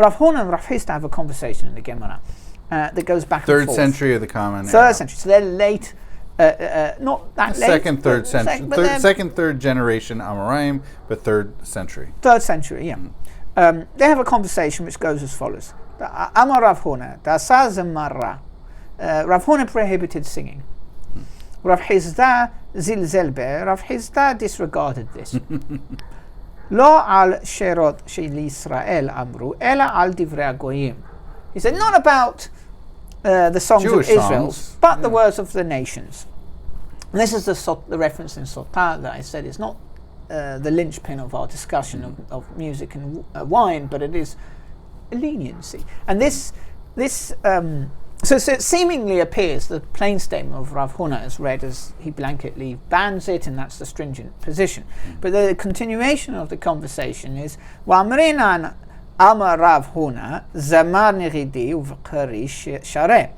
Rav Huna and Rav Hisda have a conversation in the Gemara that goes back and forth. 3rd century of the Common Era. 3rd century. So they're late, not that late. Second, third century. Second, third generation Amoraim, but 3rd century. 3rd century, yeah. They have a conversation which goes as follows. Amar Rav Huna, Dasa Zamarra. Rav Huna prohibited singing. Rav Hisda zilzel be. Rav Hisda disregarded this. Lo al sherot shel Yisrael amru, ela al divrei hagoyim. He said, not about the songs Jewish of Israel, songs, but the words of the nations. And this is the reference in Sotah that I said is not the linchpin of our discussion of music and wine, but it is a leniency. And so it seemingly appears the plain statement of Rav Huna is read as he blanketly bans it, and that's the stringent position. But the continuation of the conversation is Wa'amrinan Amar Rav Huna Zamar Niridi Uvkari Share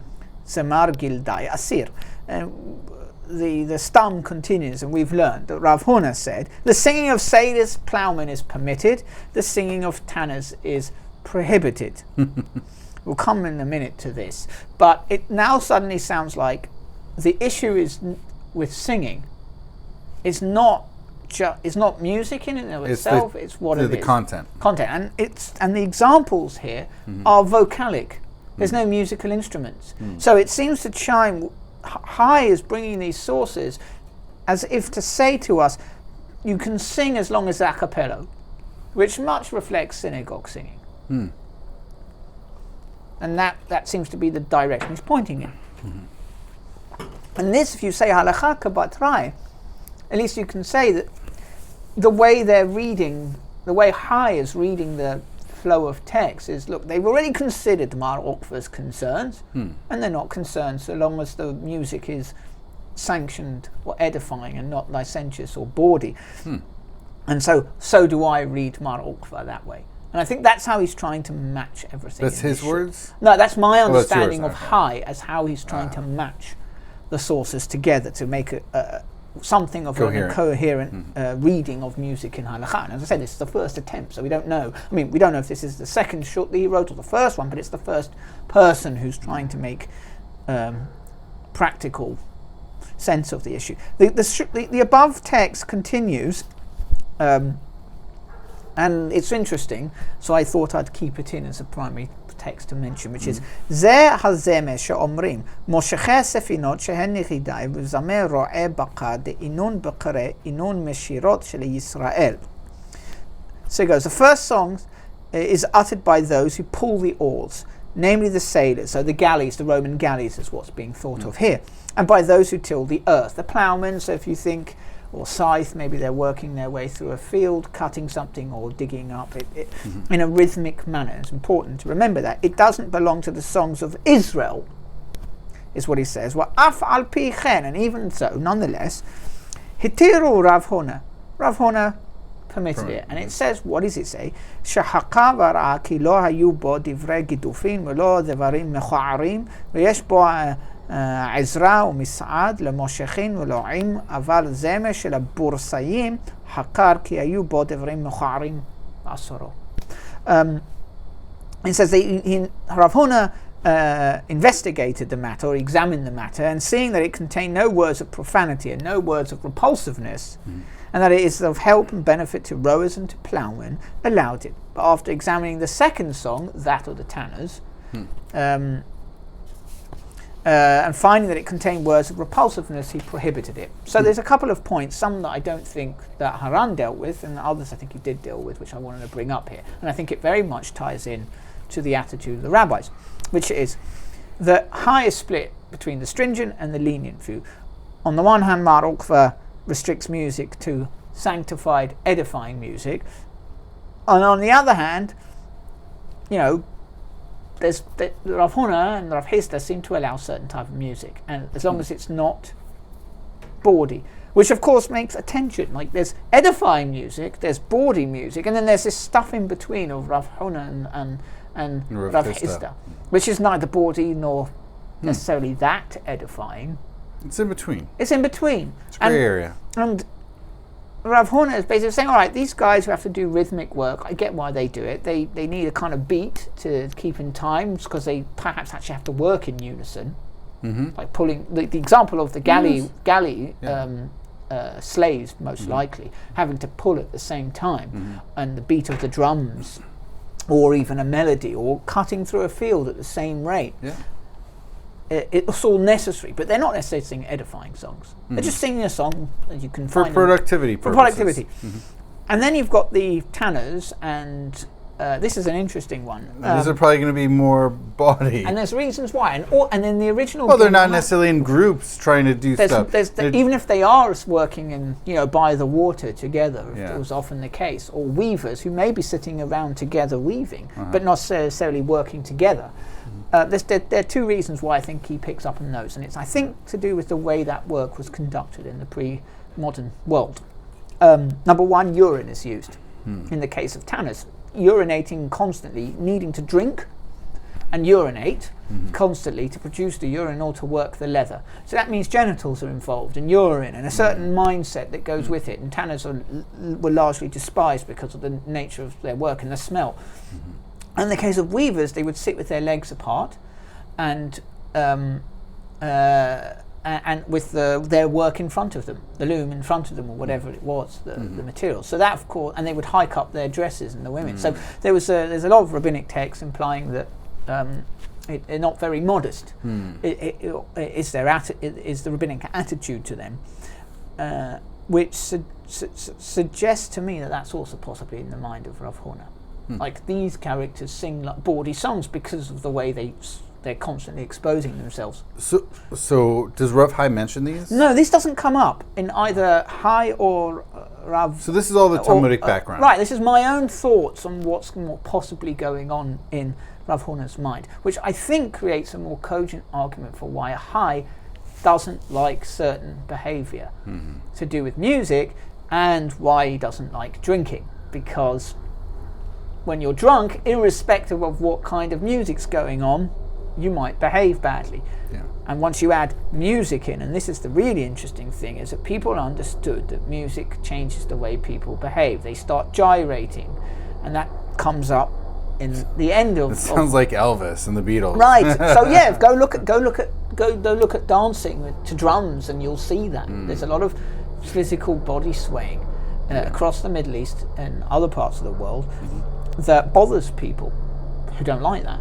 Zamar Gildai Asir. The stum continues, and we've learned that Rav Huna said the singing of sailors, ploughmen is permitted, the singing of tanners is prohibited. We'll come in a minute to this, but it now suddenly sounds like the issue is with singing. It's not music in and of itself. It's what it is. The content, and the examples here are vocalic. There's no musical instruments, so it seems to chime. High is bringing these sources as if to say to us, you can sing as long as a cappella, which much reflects synagogue singing. And that seems to be the direction he's pointing in. And this, if you say halakha kabatrai, at least you can say that the way they're reading, the way High is reading the flow of text is, look, they've already considered Mar Ukva's concerns, and they're not concerned so long as the music is sanctioned or edifying and not licentious or bawdy. And so do I read Mar Ukva that way. And I think that's how he's trying to match everything. That's his words? No, that's my understanding of High as how he's trying to match the sources together to make something of a coherent reading of music in halakha. And as I said, this is the first attempt, so we don't know. I mean, we don't know if this is the second short that he wrote or the first one, but it's the first person who's trying to make practical sense of the issue. The above text continues, and it's interesting, so I thought I'd keep it in as a primary text to mention, which is Zeh hazemeh she'omrim moshecheh sefinot shehen nichidai v'zameh ro'eh baka de'inun b'kare inun meshirot shel Yisrael. So it goes, the first song is uttered by those who pull the oars, namely the sailors, so the galleys, the Roman galleys is what's being thought of here, and by those who till the earth, the ploughmen, so if you think, or scythe, maybe they're working their way through a field, cutting something or digging up it in a rhythmic manner. It's important to remember that. It doesn't belong to the songs of Israel, is what he says. Af al pi chen, and even so, nonetheless, hitiru Rav Huna. Rav Huna permitted it. And it says, what does it say? Shahaka v'ra'a ki lo hayu bo divrei gidufin v'lo devarim mechu'arim v'yesh bo עזרא ומסעד למושכין ולועים, אבל זמר של הבורסאים חקר כי היו בו דברים מכוערים בעשורו. It says Rav Huna investigated the matter, or examined the matter, and seeing that it contained no words of profanity and no words of repulsiveness, and that it is of help and benefit to rowers and to ploughmen, allowed it. But after examining the second song, that of the tanners, and finding that it contained words of repulsiveness, he prohibited it. So there's a couple of points, some that I don't think that Haran dealt with, and others I think he did deal with, which I wanted to bring up here. And I think it very much ties in to the attitude of the rabbis, which is the highest split between the stringent and the lenient view. On the one hand, Mar Ukva restricts music to sanctified, edifying music, and on the other hand, you know, Rav Huna and Rav Hisda seem to allow certain type of music, and as long as it's not bawdy, which of course makes a tension. Like there's edifying music, there's bawdy music, and then there's this stuff in between of Rav Huna and Rav Hisda, which is neither bawdy nor necessarily that edifying. It's in between. It's in between. It's a gray area. And Rav Huna is basically saying, all right, these guys who have to do rhythmic work, I get why they do it. They need a kind of beat to keep in time because they perhaps actually have to work in unison. Like pulling the example of the galley slaves, most likely having to pull at the same time, and the beat of the drums, or even a melody, or cutting through a field at the same rate. It's all necessary, but they're not necessarily singing edifying songs. They're just singing a song that you can for find productivity purposes. For productivity. And then you've got the tanners, and this is an interesting one. These are probably going to be more body. And there's reasons why. And in the original... Well, they're not necessarily in groups trying to do stuff. Even if they are working in, by the water together, it was often the case, or weavers who may be sitting around together weaving, but not necessarily working together. There are two reasons why I think he picks up on those, and it's, I think, to do with the way that work was conducted in the pre-modern world. Number one, urine is used in the case of tanners. Urinating constantly, needing to drink and urinate constantly to produce the urine or to work the leather. So that means genitals are involved and urine and a certain mindset that goes with it. And tanners were largely despised because of the nature of their work and the smell. In the case of weavers, they would sit with their legs apart and with their work in front of them, the loom in front of them, or whatever it was, the material. So that, of course, and they would hike up their dresses, and the women. So there's a lot of rabbinic texts implying that they're not very modest. Is the rabbinic attitude to them, which suggests to me that that's also possibly in the mind of Rav Huna. Like, these characters sing like bawdy songs because of the way they're constantly exposing themselves. So does Rav Hai mention these? No, this doesn't come up in either Hai or Rav. So this is all the Talmudic background. Right, this is my own thoughts on what's possibly going on in Rav Huna's mind, which I think creates a more cogent argument for why Hai doesn't like certain behaviour to do with music, and why he doesn't like drinking. Because when you're drunk, irrespective of what kind of music's going on, you might behave badly. And once you add music in, and this is the really interesting thing, is that people understood that music changes the way people behave. They start gyrating, and that comes up in the end of... It sounds like Elvis and the Beatles. Right. So yeah, go look at dancing to drums, and you'll see that. There's a lot of physical body swaying across the Middle East and other parts of the world that bothers people who don't like that.